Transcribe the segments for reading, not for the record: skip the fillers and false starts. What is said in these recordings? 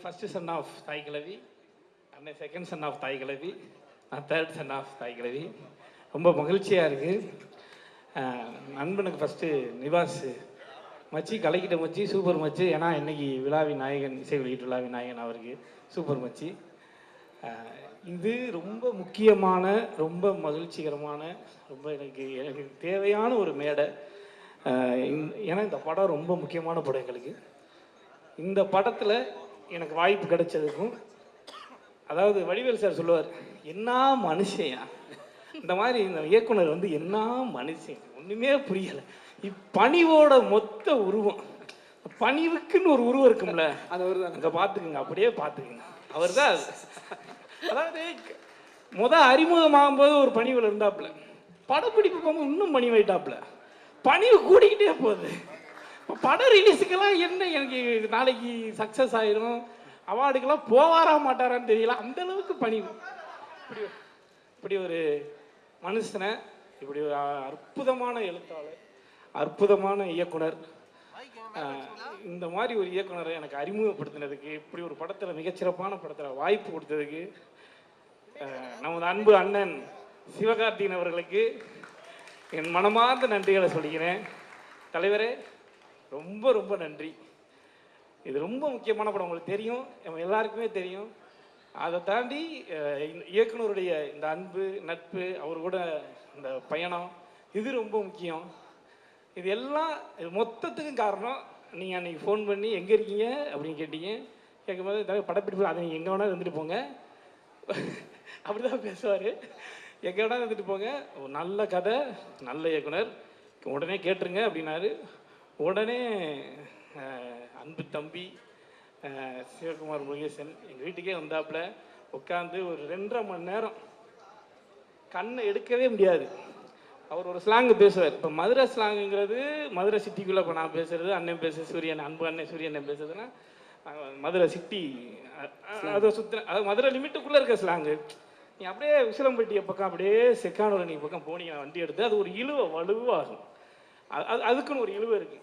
First son of தாய் கிழவி, அண்ணன் செகண்ட் சன் ஆஃப் தாய் கிழவி, நான் தேர்ட் சன் ஆஃப் தாய் கிழவி. ரொம்ப மகிழ்ச்சியாக இருக்குது. நண்பனுக்கு ஃபஸ்ட்டு நிவாஸ் மச்சி கலக்கிட்ட மச்சி, சூப்பர் மச்சி. ஏன்னா இன்னைக்கு விழாவின் நாயகன், இசை வெளியீட்டு விழாவின் நாயகன் அவருக்கு சூப்பர் மச்சி. இது ரொம்ப முக்கியமான, ரொம்ப மகிழ்ச்சிகரமான, ரொம்ப எனக்கு தேவையான ஒரு மேடை. ஏன்னா இந்த படம் ரொம்ப முக்கியமான படம் எங்களுக்கு. இந்த படத்தில் எனக்கு வாய்ப்பு கிடைச்சதுக்கும், அதாவது வடிவேல் சார் சொல்லுவார், என்ன மனுஷன் இந்த மாதிரி இந்த இயக்குனர் வந்து என்ன மனுஷன் ஒன்றுமே புரியலை. இப்பணிவோட மொத்த உருவம், பணிவுக்குன்னு ஒரு உருவம் இருக்கும்ல, அது ஒரு தான். அங்கே பார்த்துக்குங்க, அப்படியே பார்த்துக்குங்க, அவர் தான் அது. அதாவது அறிமுகமாகும் போது ஒரு பணிவில் இருந்தாப்புல, படப்பிடிப்பு போகும்போது இன்னும் பணிவாயிட்டாப்புல, பணிவு கூடிக்கிட்டே போகுது. படம் ரிலீஸுக்கெல்லாம் என்ன எனக்கு நாளைக்கு சக்ஸஸ் ஆயிரும், அவார்டுக்கெல்லாம் போவாரா மாட்டாரான்னு தெரியல, அந்த அளவுக்கு பணிவு. இப்படி ஒரு மனுஷனை, இப்படி ஒரு அற்புதமான எழுத்தாளர், அற்புதமான இயக்குனர், இந்த மாதிரி ஒரு இயக்குனரை எனக்கு அறிமுகப்படுத்தினதுக்கு, இப்படி ஒரு படத்தில் மிகச்சிறப்பான படத்தில் வாய்ப்பு கொடுத்ததுக்கு நமது அன்பு அண்ணன் சிவகார்த்திகேயன் அவர்களுக்கு என் மனமார்ந்த நன்றிகளை சொல்லிக்கிறேன். தலைவரே, ரொம்ப ரொம்ப நன்றி. இது ரொம்ப முக்கியமான படம், உங்களுக்கு தெரியும், நம்ம எல்லாருக்குமே தெரியும். அதை தாண்டி இயக்குனருடைய இந்த அன்பு, நட்பு, அவர் கூட இந்த பயணம், இது ரொம்ப முக்கியம். இது எல்லாம் இது மொத்தத்துக்கும் காரணம், நீங்கள் அன்றைக்கி ஃபோன் பண்ணி எங்கே இருக்கீங்க அப்படின்னு கேட்டீங்க. கேட்கும்போது படப்பிடிப்பு, அதை நீங்கள் எங்கே வேணாலும் இருந்துட்டு போங்க, அப்படி தான் பேசுவார். எங்கே வேணாலும் இருந்துட்டு போங்க, ஒரு நல்ல கதை, நல்ல இயக்குனர், உடனே கேட்டுருங்க அப்படின்னாரு. உடனே அன்பு தம்பி சிவகுமார் முருகேசன் எங்கள் வீட்டுக்கே வந்தாப்புல, உட்காந்து ஒரு 2.5 மணி நேரம் கண்ணை எடுக்கவே முடியாது. அவர் ஒரு ஸ்லாங்கு பேசுவார். இப்போ மதுரை ஸ்லாங்குங்கிறது மதுரை சிட்டிக்குள்ளே, இப்போ நான் பேசுகிறது, அண்ணன் பேச சூரியன், அன்பு அண்ணன் சூரியன் பேசுறதுன்னா மதுரை சிட்டி, அதை சுற்றுன, அது மதுரை லிமிட்டுக்குள்ளே இருக்க ஸ்லாங்கு. நீ அப்படியே உசிலம்பட்டியை பக்கம், அப்படியே செக்கானூர் நீ பக்கம் போனீங்க வண்டி எடுத்து, அது ஒரு இழுவை வலுவாகும். அதுக்குன்னு ஒரு இழுவை இருக்குது.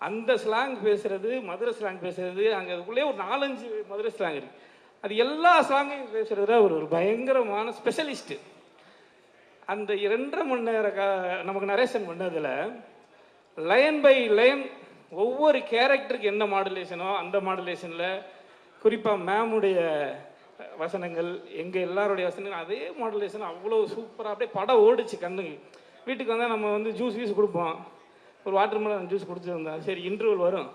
அந்த ஸ்லாங் பேசுகிறது, மதுரை ஸ்லாங் பேசுகிறது, அங்கே அதுக்குள்ளே ஒரு 4-5 மதுரை ஸ்லாங் இருக்குது. அது எல்லா ஸ்லாங்கையும் பேசுகிறதுல ஒரு பயங்கரமான ஸ்பெஷலிஸ்ட்டு. அந்த 2.5 மணி நேரம் நமக்கு நரேஷன் பண்ணதில் லைன் பை லைன் ஒவ்வொரு கேரக்டருக்கு என்ன மாடுலேஷனோ அந்த மாடுலேஷனில், குறிப்பாக மேமுடைய வசனங்கள், எங்கள் எல்லாருடைய வசனங்கள், அதே மாடுலேஷன் அவ்வளோ சூப்பராக அப்படியே படம் ஓடிச்சு கண்ணுக்கு. வீட்டுக்கு வந்தால் நம்ம வந்து ஜூஸ் கொடுப்போம், ஒரு வாட்டர் மெலன் ஜூஸ் குடிச்சிருந்தோம், சரி இன்டர்வல் வரும்,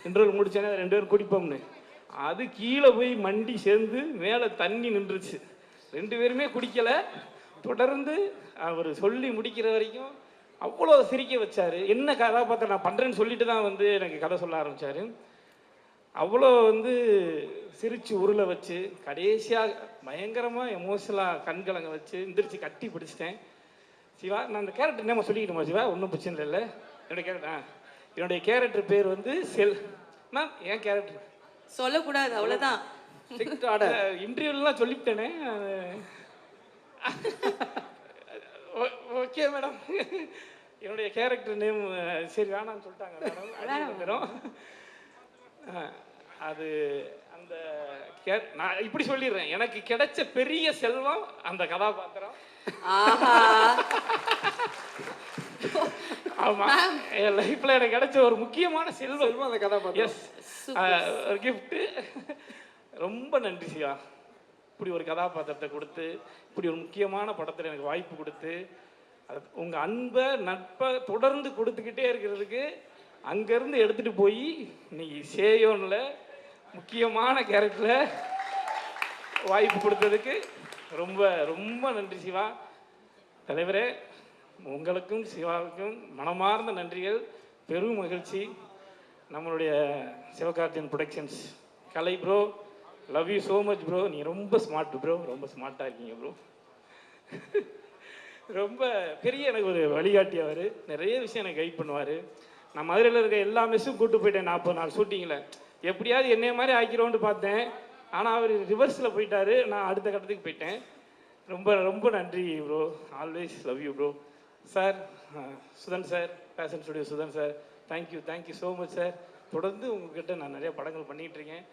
இன்டர்வல் முடிச்சேன்னா 2 பேரும் குடிப்போம்னு, அது கீழே போய் மண்டி சேர்ந்து மேலே தண்ணி நின்றுச்சு. 2 பேருமே குடிக்கலை. தொடர்ந்து அவர் சொல்லி முடிக்கிற வரைக்கும் அவ்வளோ சிரிக்க வச்சார். என்ன கதாபாத்திரம் நான் பண்ணுறேன்னு சொல்லிட்டு தான் வந்து எனக்கு கதை சொல்ல ஆரம்பித்தார். அவ்வளோ வந்து சிரித்து உருளை வச்சு, கடைசியாக பயங்கரமாக எமோஷனலாக கண்கலங்க வச்சு எந்திரிச்சு கட்டி பிடிச்சிட்டேன். சிவா, நான் அந்த கேரக்டர் நேம் சொல்லிக்கிட்டோமா சிவா? ஒன்றும் பிரச்சனை இல்லை. என்னுடைய கேரக்டர் பேர் வந்து மேம், என் கேரக்டர் சொல்லக்கூடாது, அவ்வளோதான். இன்டர்வியூலாம் சொல்லிவிட்டேனே. ஓகே மேடம், என்னுடைய கேரக்டர் நேம் சரி வேணான்னு சொல்லிட்டாங்க மேடம். அது அந்த நான் இப்படி சொல்லிடுறேன், எனக்கு கிடைச்ச பெரிய செல்வம் அந்த கதாபாத்திரம். ஆமா, என் லைஃப்ல எனக்கு கிடைச்ச ஒரு முக்கியமான செல்வம் அந்த கதாபாத்திரம். எஸ், ஒரு கிஃப்ட். ரொம்ப நன்றி சிவா, இப்படி ஒரு கதாபாத்திரத்தை கொடுத்து, இப்படி ஒரு முக்கியமான படத்தில் எனக்கு வாய்ப்பு கொடுத்து, உங்கள் அன்பை நட்பை தொடர்ந்து கொடுத்துக்கிட்டே இருக்கிறதுக்கு, அங்கேருந்து எடுத்துகிட்டு போய் இன்னைக்கு சேயோனில் முக்கியமான கேரக்டரில் வாய்ப்பு கொடுத்ததுக்கு ரொம்ப ரொம்ப நன்றி சிவா. தலைவரே, உங்களுக்கும் சிவாவுக்கும் மனமார்ந்த நன்றிகள், பெரும் மகிழ்ச்சி. நம்மளுடைய Sivakarthikeyan productions Kalai bro, love you so much bro. நீ ரொம்ப ஸ்மார்ட் ப்ரோ, ரொம்ப ஸ்மார்ட்டாக இருக்கீங்க ப்ரோ. ரொம்ப பெரிய எனக்கு ஒரு வழிகாட்டி அவர். நிறைய விஷயம் எனக்கு கைட் பண்ணுவார். நான் மதுரையில் இருக்க எல்லா மெஸ்ஸும் கூப்பிட்டு போயிட்டேன். 40 நாள் ஷூட்டிங்கில் எப்படியாவது என்னைய மாதிரி ஆக்கிரோன்னு பார்த்தேன். ஆனால் அவர் ரிவர்ஸில் போயிட்டார், நான் அடுத்த கட்டத்துக்கு போயிட்டேன். ரொம்ப ரொம்ப நன்றி bro. Always love you bro. Sir, Sudhan sir, passion studio Sudhan sir, thank you so much sir. தொடர்ந்து உங்ககிட்ட நான் நிறைய படங்கள் பண்ணிகிட்ருக்கேன்.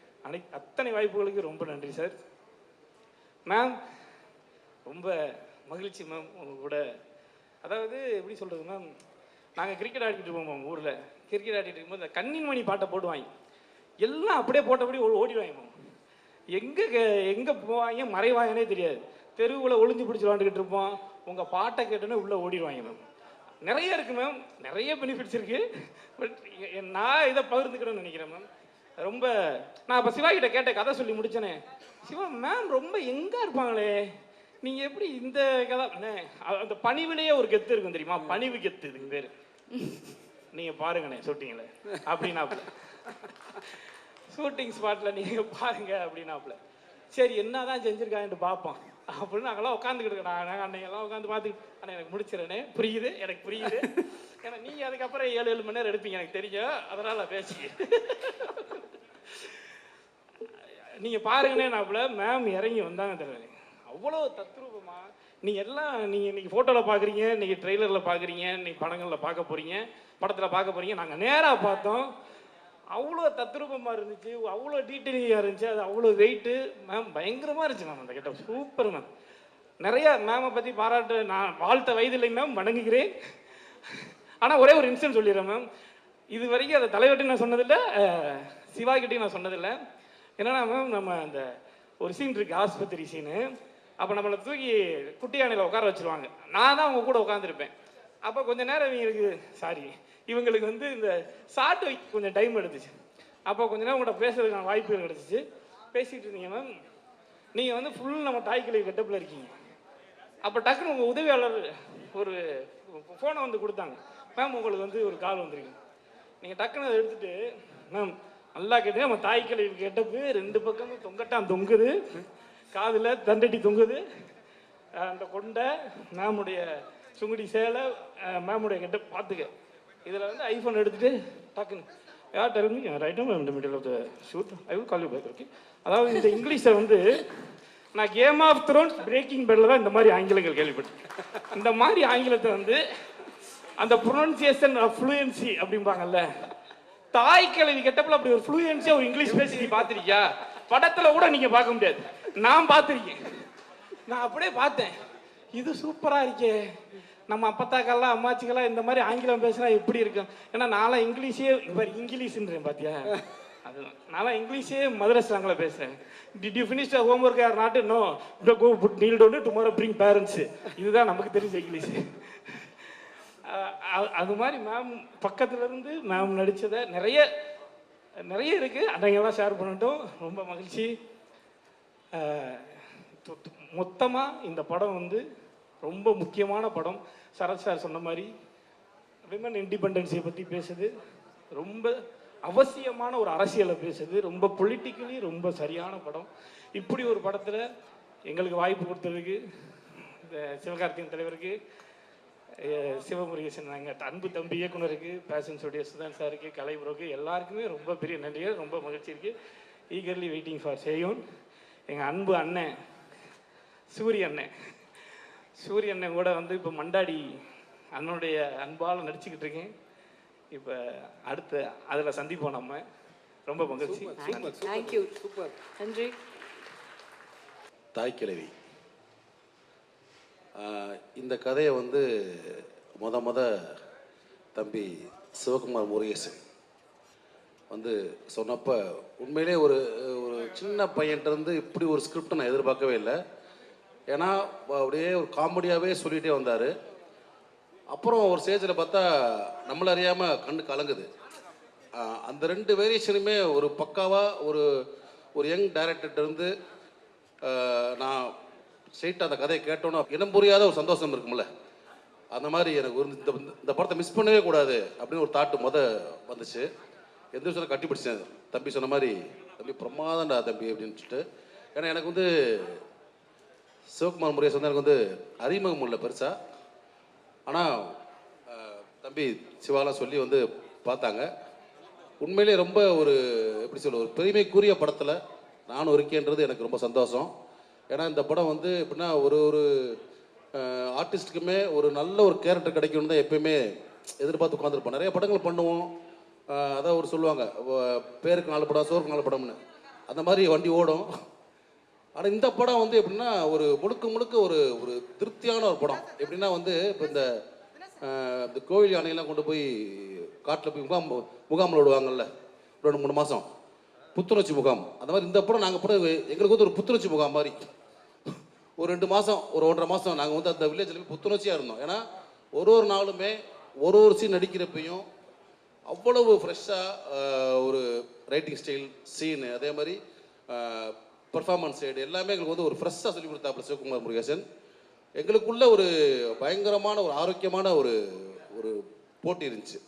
அத்தனை வாய்ப்புகளுக்கு ரொம்ப நன்றி சார். மேம் ரொம்ப மகிழ்ச்சி மேம் உங்க கூட. அதாவது எப்படி சொல்கிறது மேம், நாங்கள் கிரிக்கெட் ஆடிக்கிட்டு இருப்போம் மேம் ஊரில். கிரிக்கெட் ஆடிட்டு இருக்கும்போது இந்த கண்ணின் மணி பாட்டை போடுவாங்க, எல்லாம் அப்படியே போட்டபடி ஓடிடுவாங்க மேம். எங்கே போவாங்க மறைவாங்கன்னே தெரியாது. தெருவில் ஒளிஞ்சு பிடிச்சி விளாண்டுக்கிட்டு இருப்போம். உங்கள் பாட்டை கேட்டோன்னே உள்ளே ஓடிடுவாங்க மேம். நிறைய இருக்குது மேம், நிறைய பெனிஃபிட்ஸ் இருக்குது. பட் நான் இதை பகிர்ந்துக்கணும்னு நினைக்கிறேன் மேம். ரொம்ப நான் இப்போ சிவாகிட்ட கேட்ட கதை சொல்லி முடிச்சேனே, சிவா மேம் ரொம்ப எங்கே இருப்பாங்களே, நீங்கள் எப்படி இந்த கதை அந்த பணிவிலேயே ஒரு கெத்து இருக்கும் தெரியுமா, பணிவு கெத்து இதுக்கு பேர். நீங்கள் பாருங்கண்ணே ஷூட்டிங்கில் அப்படின்னாப்புல, ஷூட்டிங் ஸ்பாட்டில் நீங்கள் பாருங்க அப்படின்னாப்புல. சரி என்னதான் செஞ்சுருக்காங்கன்னு பார்ப்போம் அப்படின்னு நாங்கள்லாம் உட்காந்துக்கிட்டு இருக்கோம். அன்னைக்கெல்லாம் உட்காந்து பார்த்துக்கிட்டு ஆனால் எனக்கு முடிச்சிடனே புரியுது, எனக்கு புரியுது. ஏன்னா நீங்கள் அதுக்கப்புறம் 7 மணி நேரம் எடுப்பீங்க எனக்கு தெரியும், அதனால் பேசி நீங்கள் பாருங்கன்னே நாப்புல மேம் இறங்கி வந்தாங்க தெரியும். அவ்வளோ தத்ரூபமாக நீங்கள் எல்லாம் நீங்கள் இன்றைக்கி ஃபோட்டோவில் பார்க்குறீங்க, இன்றைக்கி ட்ரெய்லரில் பார்க்குறீங்க, இன்றைக்கி படங்களில் பார்க்க போகிறீங்க, படத்தில் பார்க்க போகிறீங்க. நாங்கள் நேராக பார்த்தோம், அவ்வளோ தத்ரூபமாக இருந்துச்சு, அவ்வளோ டீட்டெயிலிங்காக இருந்துச்சு. அது அவ்வளோ வெயிட்டு மேம், பயங்கரமாக இருந்துச்சு மேம். அந்த கெட்ட சூப்பர் மேம். நிறையா மேமை பற்றி பாராட்டு நான் வாழ்த்த வயதில்லை மேம், வணங்குகிறேன். ஆனால் ஒரே ஒரு இன்சிடென்ட் சொல்லிடுறேன் மேம். இது வரைக்கும் அதை தலைவர்கிட்டையும் நான் சொன்னதில்லை, சிவாகிட்டையும் நான் சொன்னதில்லை. என்னன்னா மேம், நம்ம அந்த ஒரு சீன் இருக்குது, ஆஸ்பத்திரி சீனு. அப்போ நம்மளை தூக்கி குட்டி யானையில் உட்கார வச்சுருவாங்க. நான் தான் அவங்க கூட உட்காந்துருப்பேன். அப்போ கொஞ்சம் நேரம் இவங்களுக்கு வந்து இந்த ஷார்ட் வைக்க கொஞ்சம் டைம் எடுத்துச்சு. அப்போ கொஞ்சம் நேரம் உங்கள்கிட்ட பேசுறதுக்கான வாய்ப்புகள் கிடச்சிச்சு. பேசிகிட்டு இருந்தீங்க மேம். நீங்கள் வந்து ஃபுல் நம்ம தாய் கிளவி கெட்டப்பில் இருக்கீங்க. அப்போ டக்குன்னு உங்கள் உதவியாளர் ஒரு ஃபோனை வந்து கொடுத்தாங்க. மேம் உங்களுக்கு வந்து ஒரு கால் வந்துருக்கு. நீங்கள் டக்குன்னு அதை எடுத்துகிட்டு, மேம் நல்லா கேட்டு நம்ம தாய் கிளவி கெட்டப்பு 2 பக்கமும் தொங்கட்டான் தொங்குது, காதில் தண்டட்டி தொங்குது, அந்த கொண்டை மேமுடைய சுங்குடி சேலை, மேமுடைய கெட்டப் பார்த்துக்க. இதில் வந்து ஐஃபோன் எடுத்துகிட்டு டக்குன்னு டெல் மீ ரைட் நவ் இந்த middle of the shoot I will call you back. Okay. அதாவது இந்த இங்கிலீஷை வந்து நான் கேம் ஆஃப் த்ரோன்ஸ் பிரேக்கிங் பேடில் தான் இந்த மாதிரி ஆங்கிலங்கள் கேள்விப்பட்டேன். இந்த மாதிரி ஆங்கிலத்தை வந்து அந்த ப்ரொனன்சியேஷன் ஃப்ளூயன்சி அப்படிம்பாங்கல்ல, தாய் கிழவி கெட்டப்பில் அப்படி ஒரு ஃப்ளூயன்சியாக ஒரு இங்கிலீஷ் பேசி நீ பார்த்துருக்கியா? படத்தில் கூட நீங்கள் பார்க்க முடியாது, நான் பார்த்துருக்கேன். நான் அப்படியே பார்த்தேன், இது சூப்பராக இருக்கே, நம்ம அப்பத்தாக்கெல்லாம் அம்மாச்சிக்கெல்லாம் இந்த மாதிரி ஆங்கிலம் பேசினா எப்படி இருக்கும்? ஏன்னா நான்லாம் இங்கிலீஷே இங்கிலீஷ்ன்றேன் பார்த்தியா, அதுதான் நான்லாம் இங்கிலீஷே மதுரை ஸ்லாங்கில் பேசுகிறேன். Did you finish home work or not? No, go put kneel down tomorrow bring parents. இதுதான் நமக்கு தெரிஞ்ச இங்கிலீஷு. அது மாதிரி மேம் பக்கத்துலேருந்து மேம் நடித்ததை நிறைய இருக்குது, அன்றைங்கெல்லாம் ஷேர் பண்ணிட்டோம். ரொம்ப மகிழ்ச்சி. மொத்தமாக இந்த படம் வந்து ரொம்ப முக்கியமான படம். சரத் சார் சொன்ன மாதிரி விமன் இண்டிபெண்டன்ஸை பற்றி பேசுது, ரொம்ப அவசியமான ஒரு அரசியலை பேசுது, ரொம்ப பொலிட்டிக்கலி ரொம்ப சரியான படம். இப்படி ஒரு படத்தில் எங்களுக்கு வாய்ப்பு கொடுத்ததுக்கு இந்த சிவகார்த்திகேயன் தலைவருக்கு, சிவமுருகேசன் எங்கள் அன்பு தம்பி இயக்குனருக்கு, பேஷன்ஸுடைய சுதன் சாருக்கு, கலைபுரோக்கு எல்லாருக்குமே ரொம்ப பெரிய நன்றிகள். ரொம்ப மகிழ்ச்சி இருக்குது. Eagerly waiting for Seyon. எங்கள் அன்பு அண்ணன் சூரிய அண்ணன் கூட வந்து இப்போ மண்டாடி அண்ணனுடைய அன்பால் நடிச்சுக்கிட்டு இருக்கேன். இப்போ அடுத்து அதில் சந்திப்போம் நம்ம. ரொம்ப மகிழ்ச்சி. தேங்க்யூ. சூப்பர், நன்றி. தாய் கிழவி இந்த கதையை வந்து முத தம்பி சிவகுமார் முருகேசன் வந்து சொன்னப்போ உண்மையிலே ஒரு சின்ன பையன்கிட்ட இப்படி ஒரு ஸ்கிரிப்ட் நான் எதிர்பார்க்கவே இல்லை. ஏன்னா அப்படியே ஒரு காமெடியாகவே சொல்லிகிட்டே வந்தார். அப்புறம் ஒரு ஸ்டேஜில் பார்த்தா நம்மள அறியாமல் கண்ணு கலங்குது. அந்த 2 வேரியேஷனுமே ஒரு பக்காவாக ஒரு யங் டைரக்டர்கிட்டருந்து நான் ஸ்ட்ரெயிட்டாக அந்த கதையை கேட்டோன்னா இனம் புரியாத ஒரு சந்தோஷம் இருக்கும்ல, அந்த மாதிரி எனக்கு இந்த படத்தை மிஸ் பண்ணவே கூடாது அப்படின்னு ஒரு தாட்டு வந்துச்சு. எந்த விஷயம் கட்டி பிடிச்சேன். தம்பி சொன்ன மாதிரி தம்பி பிரமாதண்டா தம்பி அப்படின்னு சொல்லிட்டு. ஏன்னா எனக்கு வந்து சிவகுமார் முருகேசன் எனக்கு வந்து அறிமுகம் இல்லை பெருசாக. ஆனால் தம்பி சிவாலாம் சொல்லி வந்து பார்த்தாங்க. உண்மையிலே ரொம்ப எப்படி சொல்ல ஒரு பெருமைக்குரிய படத்தில் நானும் இருக்கேன்றது எனக்கு ரொம்ப சந்தோஷம். ஏன்னா இந்த படம் வந்து எப்படின்னா ஒரு ஆர்டிஸ்ட்டுக்குமே ஒரு நல்ல ஒரு கேரக்டர் கிடைக்கணும்னு தான் எப்பயுமே எதிர்பார்த்து உட்காந்துருப்போம். நிறைய படங்கள் பண்ணுவோம், அதான் சொல்லுவாங்க பேருக்கு 4 படம் சோருக்கு 4 படம்னு. அந்த மாதிரி வண்டி ஓடும். ஆனால் இந்த படம் வந்து எப்படின்னா ஒரு முழுக்க முழுக்க ஒரு ஒரு திருப்தியான ஒரு படம். எப்படின்னா வந்து இப்போ இந்த கோவில் யானையெல்லாம் கொண்டு போய் காட்டில் போய் முகாமில் விடுவாங்கல்ல 2-3 மாதம் புத்துணர்ச்சி முகாம். அந்த மாதிரி இந்த படம் நாங்கள் படம் எங்களுக்கு வந்து ஒரு புத்துணர்ச்சி முகாம் மாதிரி ஒரு 2 மாதம் ஒரு 1.5 மாதம் நாங்கள் வந்து அந்த வில்லேஜில் போய் புத்துணர்ச்சியாக இருந்தோம். ஏன்னா ஒரு நாளுமே ஒரு சீன் நடிக்கிறப்பையும் அவ்வளவு ஃப்ரெஷ்ஷாக ஒரு ரைட்டிங் ஸ்டைல் சீனு அதே மாதிரி பர்ஃபார்மன்ஸ் சைடு எல்லாமே எங்களுக்கு வந்து ஒரு ஃப்ரெஷ்ஷாக சொல்லி கொடுத்தாப்புல சிவகுமார் முருகேசன். எங்களுக்குள்ள ஒரு பயங்கரமான ஒரு ஆரோக்கியமான ஒரு ஒரு போட்டி இருந்துச்சு.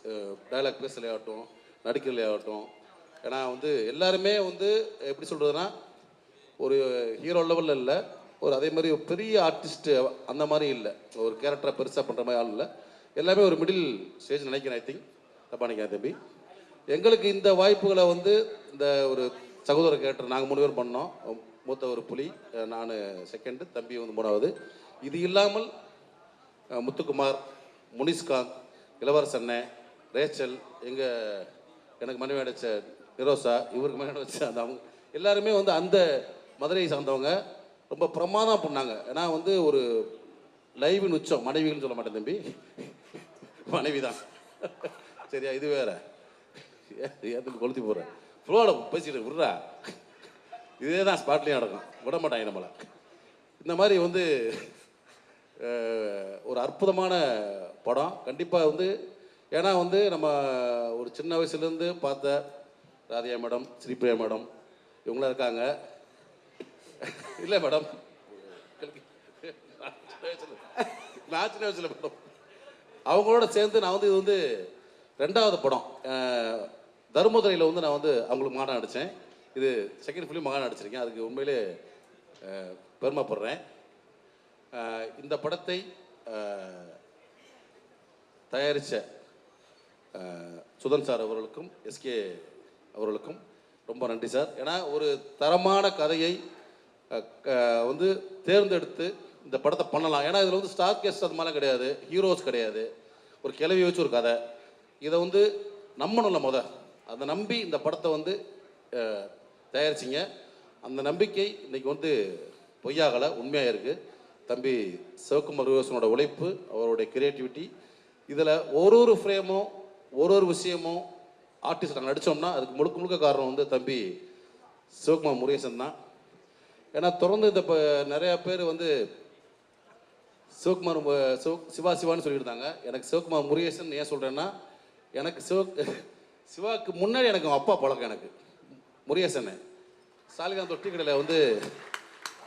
டயலாக் பேசலையாகட்டும் நடிக்கிறலையாகட்டும். ஏன்னா வந்து எல்லாருமே வந்து எப்படி சொல்கிறதுனா ஒரு ஹீரோ லெவலில் இல்லை, ஒரு அதே மாதிரி ஒரு பெரிய ஆர்டிஸ்ட்டு அந்த மாதிரி இல்லை, ஒரு கேரக்டரை பெருசாக பண்ணுற மாதிரி ஆள் இல்லை. எல்லாமே ஒரு மிடில் ஸ்டேஜ் நினைக்கிறேன். ஐ திங்க் தப்பா நினைக்கிறேன் தம்பி. எங்களுக்கு இந்த வாய்ப்புகளை வந்து இந்த ஒரு சகோதர கேரக்டர் நாங்கள் 3 பேர் பண்ணோம். மூத்த ஒரு புலி, நான் செகண்டு, தம்பி வந்து 3வது. இது இல்லாமல் முத்துக்குமார், முனிஷ்காந்த், இளவரசண்ணே, ரேச்சல், எனக்கு மனைவி அடைச்ச நிரோசா, இவருக்கு மனைவி அடைச்ச அந்த அவங்க எல்லாருமே வந்து அந்த மதுரையை சார்ந்தவங்க ரொம்ப பிரமாதம் பண்ணாங்க. ஏன்னா வந்து ஒரு லைவின் உச்சம். மனைவின்னு சொல்ல மாட்டேன் தம்பி, மனைவி தான். சரியா? இது வேற ஏன் கொளுத்தி போடுறேன் ஃப்ளோட பேசிட்டு விட்றா. இதே தான் ஸ்பாட்லேயும் நடக்கும், விட மாட்டாங்க நம்மளை. இந்த மாதிரி வந்து ஒரு அற்புதமான படம் கண்டிப்பாக வந்து. ஏன்னா வந்து நம்ம ஒரு சின்ன வயசுலேருந்து பார்த்த ராதியா மேடம், ஸ்ரீபிரியா மேடம் இவங்களாம் இருக்காங்க. இல்லை மேடம், நான் சின்ன வயசில் மேடம் அவங்களோட சேர்ந்து நான் வந்து இது வந்து 2வது படம். தர்மதுரையில் வந்து நான் வந்து அவங்களுக்கு மகனாக நடித்தேன். இது செகண்ட் ஃபிலிம் மகனாக நடிச்சிருக்கேன். அதுக்கு உண்மையிலே பெருமைப்படுறேன். இந்த படத்தை தயாரித்த சுதன் சார் அவர்களுக்கும் எஸ்கே அவர்களுக்கும் ரொம்ப நன்றி சார். ஏன்னா ஒரு தரமான கதையை வந்து தேர்ந்தெடுத்து இந்த படத்தை பண்ணலாம். ஏன்னா இதில் வந்து ஸ்டார் கேஸ்ட் அது மாதிரிலாம் கிடையாது, ஹீரோஸ் கிடையாது, ஒரு கிளவி வச்சு ஒரு கதை. இதை வந்து நம்பணும்ல அதை நம்பி இந்த படத்தை வந்து தயாரிச்சிங்க. அந்த நம்பிக்கை இன்றைக்கி வந்து பொய்யாகலை, உண்மையாக இருக்குது. தம்பி சிவகுமார் முருகேசனோட உழைப்பு, அவருடைய கிரியேட்டிவிட்டி, இதில் ஒரு ஃப்ரேமும் ஒரு விஷயமும் ஆர்டிஸ்ட் நாங்கள் நடித்தோம்னா அதுக்கு முழுக்க முழுக்க காரணம் வந்து தம்பி சிவகுமார் முருகேசன் தான். ஏன்னா தொடர்ந்து இந்த இப்போ நிறையா பேர் வந்து சிவான்னு சொல்லியிருந்தாங்க. எனக்கு சிவகுமார் முருகேசன் ஏன் சொல்கிறேன்னா, எனக்கு சிவாவுக்கு முன்னாடி எனக்கு அப்பா பழக்கம். எனக்கு முருகேசன் சாலிகாந்த் டீ கடையில் வந்து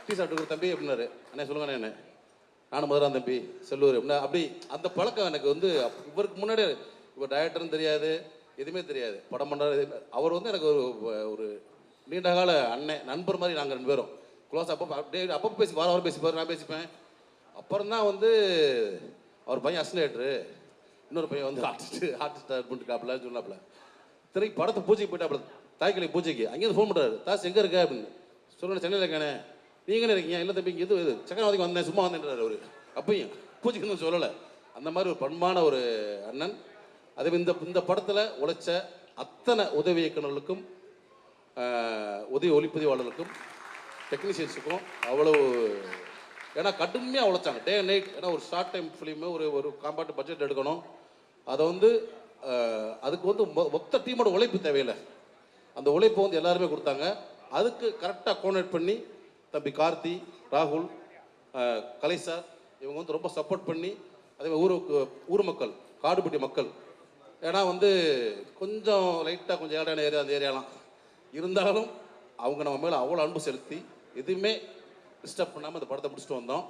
டீ சாப்பிட்டு தம்பி அப்படின்னாரு. அண்ணே சொல்லுங்கண்ணே, என்ன நானும் முதலாம் தம்பி செல்லூர் அப்படின்னா அப்படி அந்த பழக்கம் எனக்கு வந்து இவருக்கு முன்னாடி. இவர் டைரக்டர்னு தெரியாது, எதுவுமே தெரியாது, படம் பண்ணுறாரு. அவர் வந்து எனக்கு ஒரு நீண்ட கால அண்ணன் நண்பர் மாதிரி. நாங்கள் 2 பேரும் க்ளோஸ். அப்பப்போ பேசி வாரம் பேசிப்பார், நான் பேசிப்பேன். அப்புறம் தான் வந்து அவர் பையன் அசிலேட்டரு, இன்னொரு பையன் வந்து ஆர்டிஸ்ட் பண்ணிட்டு காப்பிலான்னு சொன்னாப்புல. திரும்பி படத்தை பூஜைக்கு போயிட்டாப்புல, தாய்க்கலை பூஜைக்கு. அங்கேருந்து ஃபோன் பண்ணுறாரு, தாஸ் எங்கே இருக்க அப்படின்னு. சொல்லுங்க சென்னையில் இருக்கானே, நீங்களே இருக்கீங்க. இல்லை தம்பி இங்கே இது சக்கரவாதிக்கு வந்தேன், சும்மா வந்தேன்றாரு அவர். அப்பையும் பூஜைக்கு இன்னும் சொல்லலை. அந்த மாதிரி ஒரு பண்பான ஒரு அண்ணன். அதே இந்த படத்தில் உழைச்ச அத்தனை உதவி இயக்குநர்களுக்கும் உதவி ஒளிப்பதிவாளர்களுக்கும் டெக்னீஷியன்ஸுக்கும் அவ்வளவு. ஏன்னா கடுமையாக உழைச்சாங்க, டே நைட். ஏன்னா ஒரு ஷார்ட் டைம் ஃபிலிமு ஒரு காம்பாக்ட் பட்ஜெட் எடுக்கணும். அதை வந்து அதுக்கு வந்து மொத்த டீமோட உழைப்பு தேவையில்லை. அந்த உழைப்பை வந்து எல்லாருமே கொடுத்தாங்க. அதுக்கு கரெக்டாக கோஆர்டினேட் பண்ணி தம்பி கார்த்தி, ராகுல், கலை சார் இவங்க வந்து ரொம்ப சப்போர்ட் பண்ணி, அதே மாதிரி ஊர் மக்கள், காடுபட்டி மக்கள். ஏன்னா வந்து கொஞ்சம் லைட்டாக கொஞ்சம் ஏடான ஏரியா அந்த ஏரியாலாம் இருந்தாலும் அவங்க நம்ம மேலே அவ்வளோ அன்பு செலுத்தி எதுவுமே டிஸ்டர்ப் பண்ணாமல் இந்த படத்தை முடிச்சுட்டு வந்தோம்.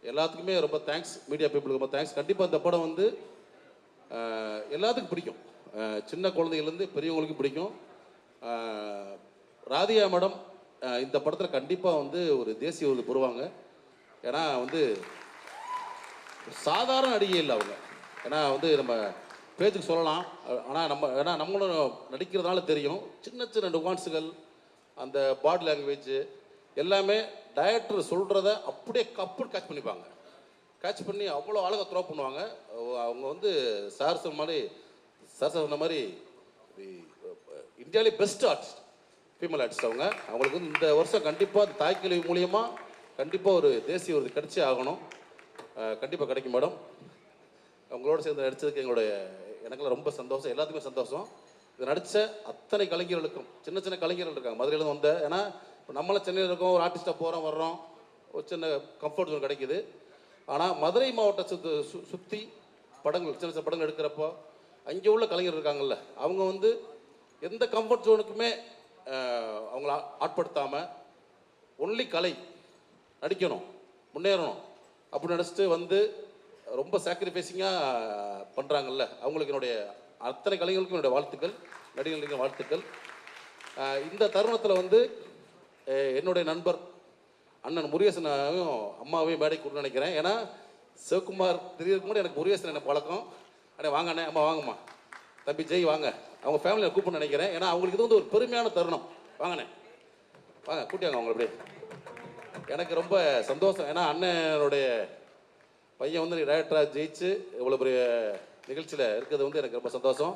எல்லாத்துக்குமே ரொம்ப தேங்க்ஸ். மீடியா பீப்புளுக்கு ரொம்ப தேங்க்ஸ். கண்டிப்பாக இந்த படம் வந்து எல்லாத்துக்கும் பிடிக்கும். சின்ன குழந்தைகள்லேருந்து பெரியவங்களுக்கும் பிடிக்கும். ராதியா மேடம் இந்த படத்தில் கண்டிப்பாக வந்து ஒரு தேசிய விருது பெறுவாங்க. ஏன்னா வந்து சாதாரண நடிகை இல்லை அவங்க. ஏன்னா வந்து நம்ம பேச்சுக்கு சொல்லலாம், ஆனால் நம்மளும் நடிக்கிறதுனால தெரியும். சின்ன சின்ன நுவான்ஸுகள், அந்த பாடி லாங்குவேஜ் எல்லாமே டைரக்டர் சொல்கிறத அப்படியே கேட்ச் பண்ணிப்பாங்க. கேட்ச் பண்ணி அவ்வளோ அழகாக த்ரோ பண்ணுவாங்க. அவங்க வந்து சார் சொன்ன மாதிரி இந்தியாவிலே பெஸ்ட் ஆர்டிஸ்ட். ஃபீமேல் ஆர்டிஸ்ட் அவங்களுக்கு வந்து இந்த வருஷம் கண்டிப்பாக அந்த தாய்க்கல்வி மூலியமாக கண்டிப்பாக ஒரு தேசிய விருது கிடைச்சே ஆகணும். கண்டிப்பாக கிடைக்கும் மேடம். அவங்களோட சேர்ந்து நடித்ததுக்கு எனக்கெல்லாம் ரொம்ப சந்தோஷம், எல்லாத்துக்குமே சந்தோஷம். இது நடித்த அத்தனை கலைஞர்களுக்கும், சின்ன சின்ன கலைஞர்கள் இருக்காங்க மதுரையிலேருந்து வந்த, ஏன்னா இப்போ நம்மளாம் சென்னையில் இருக்கோம், ஒரு ஆர்டிஸ்ட்டாக போகிறோம் வர்றோம், ஒரு சின்ன கம்ஃபர்ட் ஜோன் கிடைக்குது. ஆனால் மதுரை மாவட்டத்தை சுற்றி படங்கள், சின்ன சின்ன படங்கள் எடுக்கிறப்போ அங்கே உள்ள கலைஞர் இருக்காங்கல்ல, அவங்க வந்து எந்த கம்ஃபர்ட் ஜோனுக்குமே அவங்கள ஆட்படுத்தாமல் ஒன்லி கலை நடிக்கணும், முன்னேறணும் அப்படின்னு நினச்சிட்டு வந்து ரொம்ப சாக்ரிஃபைஸிங்காக பண்ணுறாங்கல்ல, அவங்களுக்கு என்னுடைய அத்தனை கலைஞர்களுக்கும் என்னுடைய வாழ்த்துக்கள், நடிகர்களுக்கும் வாழ்த்துக்கள். இந்த தருணத்தில் வந்து என்னுடைய நண்பர் அண்ணன் முருகேசனையும் அம்மாவையும் மேடை கூட்டு நினைக்கிறேன். ஏன்னா சிவகுமார் தெரியறதுக்கு முன்னாடி எனக்கு முருகேசன் எனக்கு பழக்கம். அண்ணே வாங்க அண்ணே, அம்மா வாங்கம்மா, தம்பி ஜெய் வாங்க, அவங்க ஃபேமிலியை கூப்பிட்டு நினைக்கிறேன். ஏன்னா அவங்களுக்கு இது வந்து ஒரு பெருமையான தருணம். வாங்கண்ணே வாங்க, கூட்டியாங்க அவங்க. அப்படியே எனக்கு ரொம்ப சந்தோஷம். ஏன்னா அண்ணனுடைய பையன் வந்து டைரக்டராக ஜெயிச்சு இவ்வளோ பெரிய நிகழ்ச்சியில் இருக்கிறது வந்து எனக்கு ரொம்ப சந்தோஷம்.